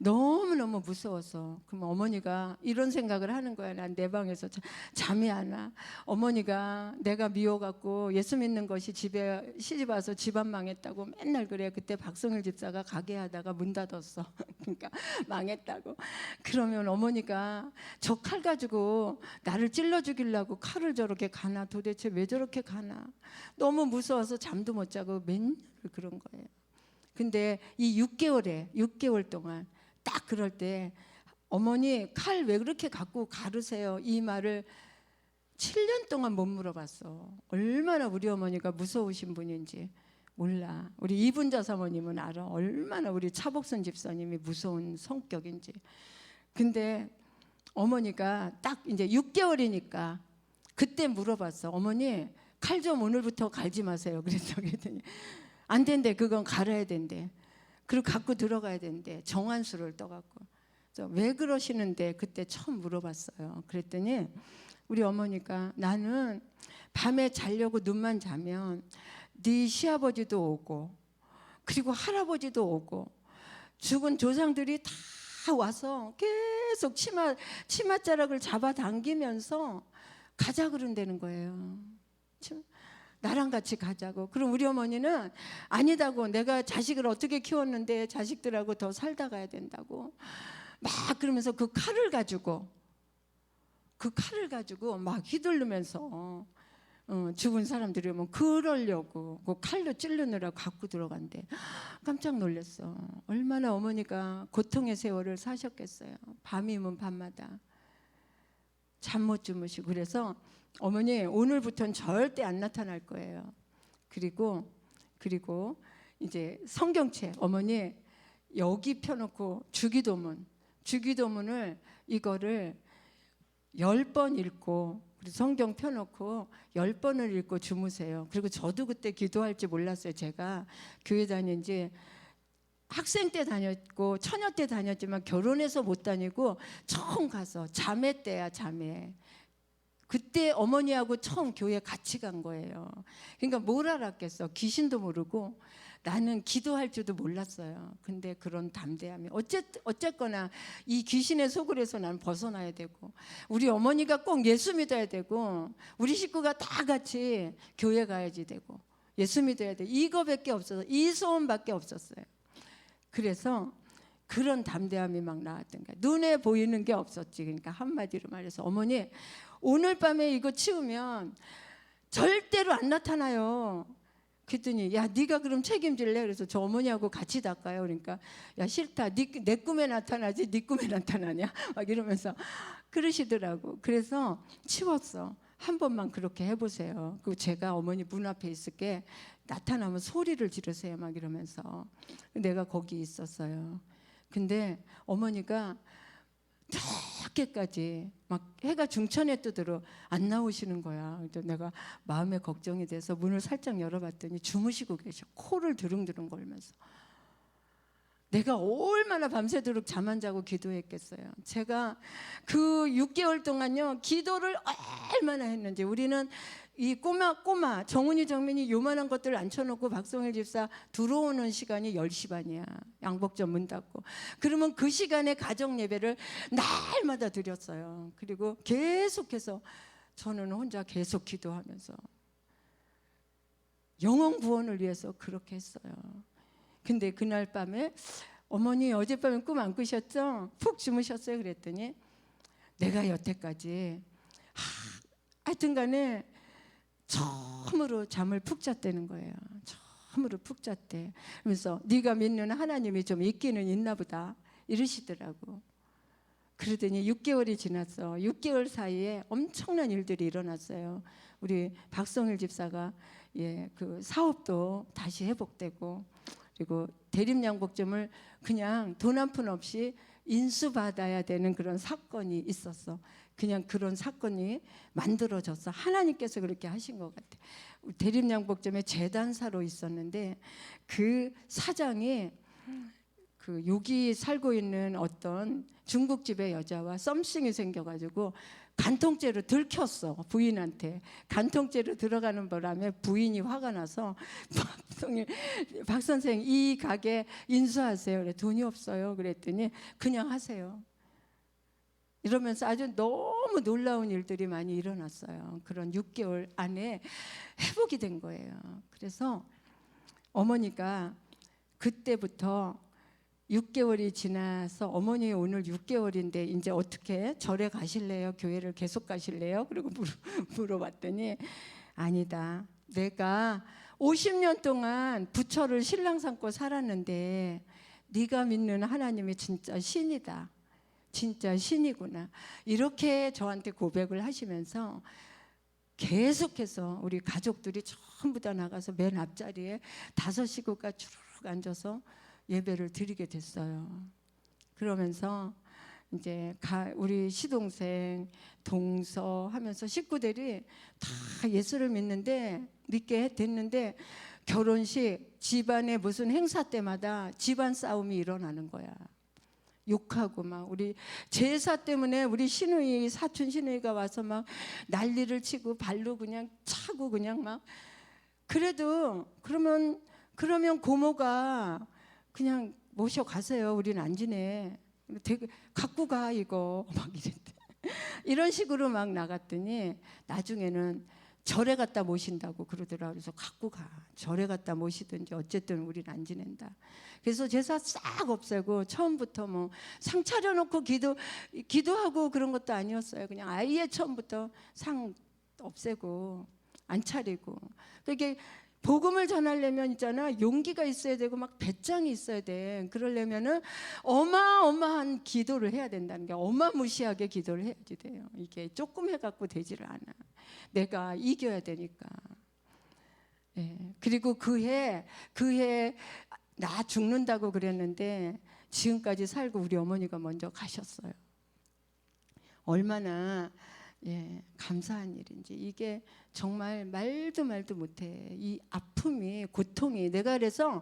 너무너무 무서워서. 그럼 어머니가 이런 생각을 하는 거야. 난 내 방에서 잠이 안 와. 어머니가 내가 미워갖고 예수 믿는 것이 집에 시집 와서 집안 망했다고 맨날 그래. 그때 박성일 집사가 가게 하다가 문 닫았어. 그러니까 망했다고. 그러면 어머니가 저 칼 가지고 나를 찔러 죽이려고 칼을 저렇게 가나, 도대체 왜 저렇게 가나. 너무 무서워서 잠도 못 자고 맨날 그런 거예요. 근데 이 6개월 동안 딱 그럴 때 어머니 칼 왜 그렇게 갖고 가르세요? 이 말을 7년 동안 못 물어봤어. 얼마나 우리 어머니가 무서우신 분인지 몰라. 우리 이분자 사모님은 알아. 얼마나 우리 차복선 집사님이 무서운 성격인지. 근데 어머니가 딱 이제 6개월이니까 그때 물어봤어. 어머니 칼 좀 오늘부터 갈지 마세요. 그랬더니 안 된대. 그건 갈아야 된대. 그리고 갖고 들어가야 된대. 정한수를 떠갖고. 그래서 왜 그러시는데 그때 처음 물어봤어요. 그랬더니 우리 어머니가 나는 밤에 자려고 눈만 자면 네 시아버지도 오고 그리고 할아버지도 오고 죽은 조상들이 다 와서 계속 치맛자락을 잡아당기면서 가자 그런다는 거예요. 나랑 같이 가자고. 그럼 우리 어머니는 아니다고. 내가 자식을 어떻게 키웠는데 자식들하고 더 살다 가야 된다고 막 그러면서 그 칼을 가지고 막 휘두르면서 죽은 사람들이 오면 그러려고 그 칼로 찌르느라고 갖고 들어간대. 깜짝 놀랐어. 얼마나 어머니가 고통의 세월을 사셨겠어요. 밤이면 밤마다 잠 못 주무시고. 그래서 어머니 오늘부터는 절대 안 나타날 거예요. 그리고 이제 성경책 어머니 여기 펴놓고 주기도문을 이거를 10번 읽고 그리고 성경 펴놓고 10번을 읽고 주무세요. 그리고 저도 그때 기도할지 몰랐어요. 제가 교회 다닌 지 학생 때 다녔고 처녀 때 다녔지만 결혼해서 못 다니고 처음 가서 자매 때야. 자매. 그때 어머니하고 처음 교회 같이 간 거예요. 그러니까 뭘 알았겠어. 귀신도 모르고 나는 기도할 줄도 몰랐어요. 근데 그런 담대함이 어쨌거나 이 귀신의 소굴에서 나는 벗어나야 되고 우리 어머니가 꼭 예수 믿어야 되고 우리 식구가 다 같이 교회 가야지 되고 예수 믿어야 돼. 이거밖에 없어서 이 소원밖에 없었어요. 그래서 그런 담대함이 막 나왔던 거야. 눈에 보이는 게 없었지. 그러니까 한마디로 말해서 어머니 오늘 밤에 이거 치우면 절대로 안 나타나요. 그랬더니 야 네가 그럼 책임질래? 그래서 저 어머니하고 같이 닦아요. 그러니까 야 싫다. 내 꿈에 나타나지 네 꿈에 나타나냐? 막 이러면서 그러시더라고. 그래서 치웠어. 한 번만 그렇게 해보세요. 그리고 제가 어머니 문 앞에 있을게. 나타나면 소리를 지르세요. 막 이러면서 내가 거기 있었어요. 근데 어머니가 늦게까지 막 해가 중천에 뜨도록 안 나오시는 거야. 그래서 내가 마음에 걱정이 돼서 문을 살짝 열어봤더니 주무시고 계셔. 코를 드릉드릉 걸면서. 내가 얼마나 밤새도록 잠 안 자고 기도했겠어요. 제가 그 6개월 동안요 기도를 얼마나 했는지. 우리는 이 꼬마 정훈이 정민이 요만한 것들을 앉혀놓고 박성일 집사 들어오는 시간이 10시 반이야. 양복점 문 닫고. 그러면 그 시간에 가정 예배를 날마다 드렸어요. 그리고 계속해서 저는 혼자 계속 기도하면서 영혼 구원을 위해서 그렇게 했어요. 근데 그날 밤에 어머니 어젯밤에 꿈 안 꾸셨죠? 푹 주무셨어요? 그랬더니 내가 여태까지 하여튼 간에 처음으로 잠을 푹 잤다는 거예요. 처음으로 푹 잤대. 그래서 네가 믿는 하나님이 좀 있기는 있나 보다 이러시더라고. 그러더니 6개월이 지났어. 6개월 사이에 엄청난 일들이 일어났어요. 우리 박성일 집사가 그 사업도 다시 회복되고 그리고 대림양복점을 그냥 돈 한 푼 없이 인수받아야 되는 그런 사건이 있었어. 그냥 그런 사건이 만들어졌어. 하나님께서 그렇게 하신 것 같아. 대림양복점에 재단사로 있었는데 그 사장이 그 여기 살고 있는 어떤 중국집의 여자와 썸씽이 생겨가지고 간통죄로 들켰어. 부인한테 간통죄로 들어가는 바람에 부인이 화가 나서 박 선생 이 가게 인수하세요. 그래 돈이 없어요. 그랬더니 그냥 하세요. 이러면서 아주 너무 놀라운 일들이 많이 일어났어요. 그런 6개월 안에 회복이 된 거예요. 그래서 어머니가 그때부터 6개월이 지나서 어머니 오늘 6개월인데 이제 어떻게 절에 가실래요? 교회를 계속 가실래요? 그리고 물어봤더니 아니다. 내가 50년 동안 부처를 신랑 삼고 살았는데 네가 믿는 하나님이 진짜 신이다. 진짜 신이구나. 이렇게 저한테 고백을 하시면서 계속해서 우리 가족들이 전부 다 나가서 맨 앞자리에 5식구가 주르륵 앉아서 예배를 드리게 됐어요. 그러면서 이제 우리 시동생, 동서 하면서 식구들이 다 예수를 믿게 됐는데 결혼식, 집안에 무슨 행사 때마다 집안 싸움이 일어나는 거야. 욕하고 막 우리 제사 때문에 우리 시누이, 사촌 시누이가 와서 막 난리를 치고 발로 그냥 차고 그냥 막. 그래도 그러면 고모가 그냥 모셔가세요. 우리는 안 지내. 갖고 가 이거 막 이랬대. 이런 식으로 막 나갔더니 나중에는 절에 갖다 모신다고 그러더라. 그래서 갖고 가. 절에 갖다 모시든지 어쨌든 우리는 안 지낸다. 그래서 제사 싹 없애고 처음부터 뭐 상 차려놓고 기도하고 그런 것도 아니었어요. 그냥 아예 처음부터 상 없애고 안 차리고. 그게 복음을 전하려면 있잖아, 용기가 있어야 되고 막 배짱이 있어야 돼. 그러려면은 어마어마한 기도를 해야 된다는 게, 어마무시하게 기도를 해야지 돼요. 이게 조금 해갖고 되지를 않아. 내가 이겨야 되니까. 예. 그리고 그해 나 죽는다고 그랬는데 지금까지 살고 우리 어머니가 먼저 가셨어요. 얼마나 감사한 일인지. 이게 정말 말도 못해. 이 아픔이, 고통이. 내가 그래서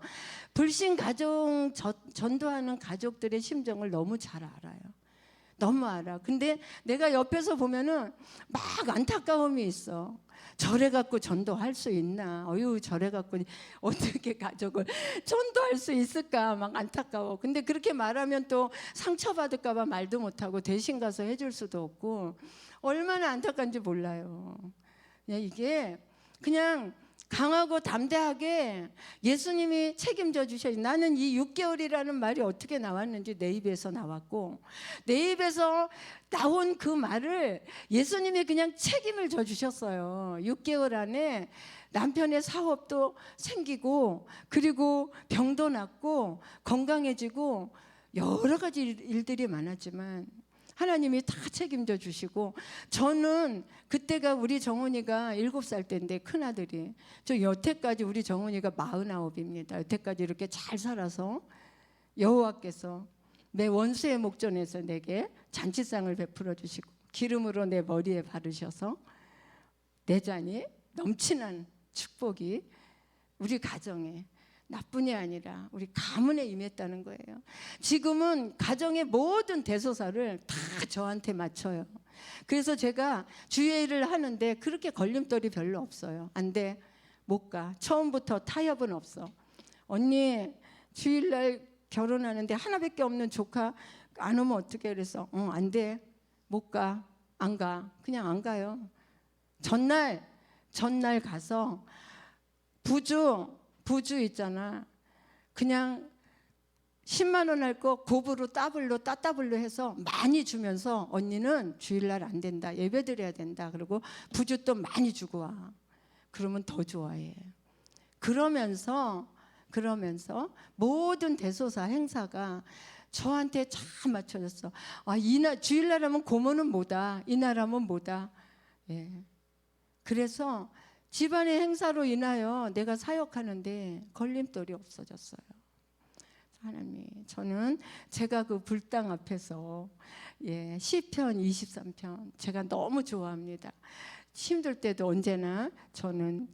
불신 가정 전도하는 가족들의 심정을 너무 잘 알아요. 너무 알아. 근데 내가 옆에서 보면은 막 안타까움이 있어. 저래갖고 전도할 수 있나? 저래갖고 어떻게 가족을 전도할 수 있을까? 막 안타까워. 근데 그렇게 말하면 또 상처받을까봐 말도 못하고 대신 가서 해줄 수도 없고 얼마나 안타까운지 몰라요. 이게 그냥 강하고 담대하게 예수님이 책임져 주셔야지. 나는 이 6개월이라는 말이 어떻게 나왔는지 내 입에서 나왔고, 내 입에서 나온 그 말을 예수님이 그냥 책임을 져 주셨어요. 6개월 안에 남편의 사업도 생기고, 그리고 병도 낫고 건강해지고 여러 가지 일들이 많았지만 하나님이 다 책임져 주시고, 저는 그때가 우리 정훈이가 7살 때인데, 큰아들이, 저 여태까지 우리 정훈이가 49입니다. 여태까지 이렇게 잘 살아서 여호와께서 내 원수의 목전에서 내게 잔치상을 베풀어 주시고 기름으로 내 머리에 바르셔서 내 잔이 넘치는 축복이 우리 가정에, 나뿐이 아니라 우리 가문에 임했다는 거예요. 지금은 가정의 모든 대소사를 다 저한테 맞춰요. 그래서 제가 주의를 하는데 그렇게 걸림돌이 별로 없어요. 안 돼, 못 가. 처음부터 타협은 없어. 언니 주일날 결혼하는데 하나밖에 없는 조카 안 오면 어떡해? 그래서 안 돼, 못 가, 안 가. 그냥 안 가요. 전날 가서 부주 있잖아. 그냥 10만 원 할 거 곱으로 따따블로 해서 많이 주면서, 언니는 주일날 안 된다, 예배 드려야 된다. 그리고 부주 또 많이 주고 와. 그러면 더 좋아해. 그러면서 모든 대소사 행사가 저한테 잘 맞춰졌어. 이날 주일날 하면 고모는 뭐다, 이날 하면 뭐다. 그래서 집안의 행사로 인하여 내가 사역하는데 걸림돌이 없어졌어요. 하나님, 저는 제가 그 불당 앞에서 시편 23편 제가 너무 좋아합니다. 힘들 때도 언제나 저는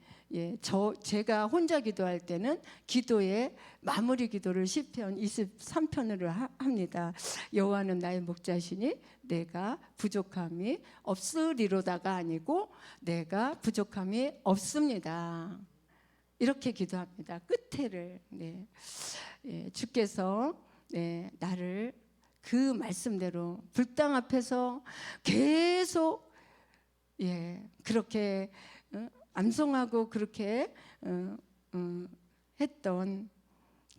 제가 혼자 기도할 때는 기도의 마무리 기도를 시편 23편으로 합니다. 여호와는 나의 목자시니 내가 부족함이 없으리로다가 아니고 내가 부족함이 없습니다. 이렇게 기도합니다. 끝에를. 주께서 나를 그 말씀대로 불당 앞에서 계속 그렇게 암송하고 그렇게 했던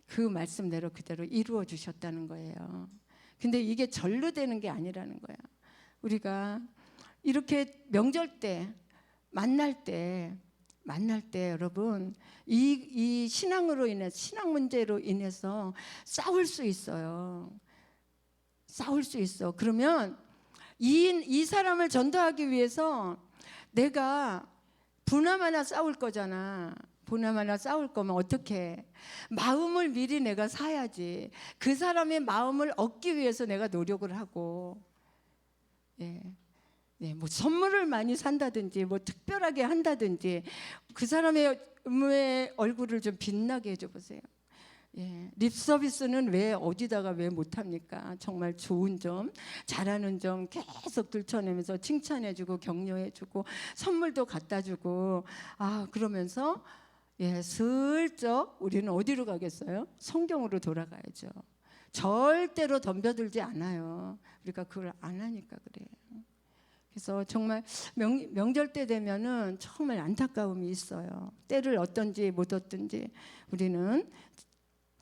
그 말씀대로 그대로 이루어 주셨다는 거예요. 근데 이게 절로 되는 게 아니라는 거야. 우리가 이렇게 명절 때 만날 때 여러분, 이 신앙으로 인해, 신앙 문제로 인해서 싸울 수 있어요. 싸울 수 있어. 그러면 이 사람을 전도하기 위해서 내가 분함 하나 싸울 거잖아. 보나마나 싸울 거면 어떻게 해? 마음을 미리 내가 사야지. 그 사람의 마음을 얻기 위해서 내가 노력을 하고, 예. 네, 뭐 선물을 많이 산다든지 뭐 특별하게 한다든지 그 사람의 얼굴을 좀 빛나게 해줘 보세요. 예, 립 서비스는 왜 어디다가 왜 못합니까? 정말 좋은 점, 잘하는 점 계속 들춰내면서 칭찬해주고 격려해주고 선물도 갖다주고, 그러면서 예, 슬쩍 우리는 어디로 가겠어요? 성경으로 돌아가야죠. 절대로 덤벼들지 않아요. 우리가 그걸 안 하니까 그래요. 그래서 정말 명절 때 되면은 정말 안타까움이 있어요. 때를 얻든지 못 얻든지 우리는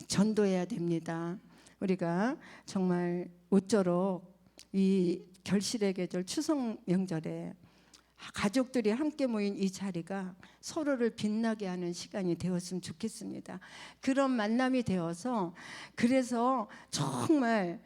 전도해야 됩니다. 우리가 정말 모쪼록 이 결실의 계절 추석 명절에 가족들이 함께 모인 이 자리가 서로를 빛나게 하는 시간이 되었으면 좋겠습니다. 그런 만남이 되어서 그래서 정말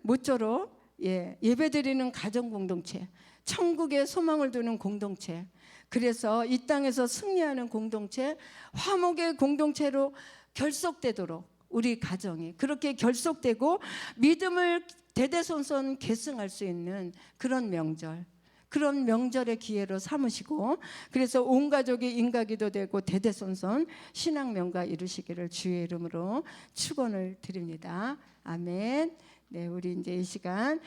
모쪼록 예배드리는 가정 공동체, 천국에 소망을 두는 공동체, 그래서 이 땅에서 승리하는 공동체, 화목의 공동체로 결속되도록 우리 가정이 그렇게 결속되고 믿음을 대대손손 계승할 수 있는 그런 명절, 그런 명절의 기회로 삼으시고, 그래서 온 가족이 인가기도 되고 대대손손 신앙 명가 이루시기를 주의 이름으로 축원을 드립니다. 아멘. 네, 우리 이제 이 시간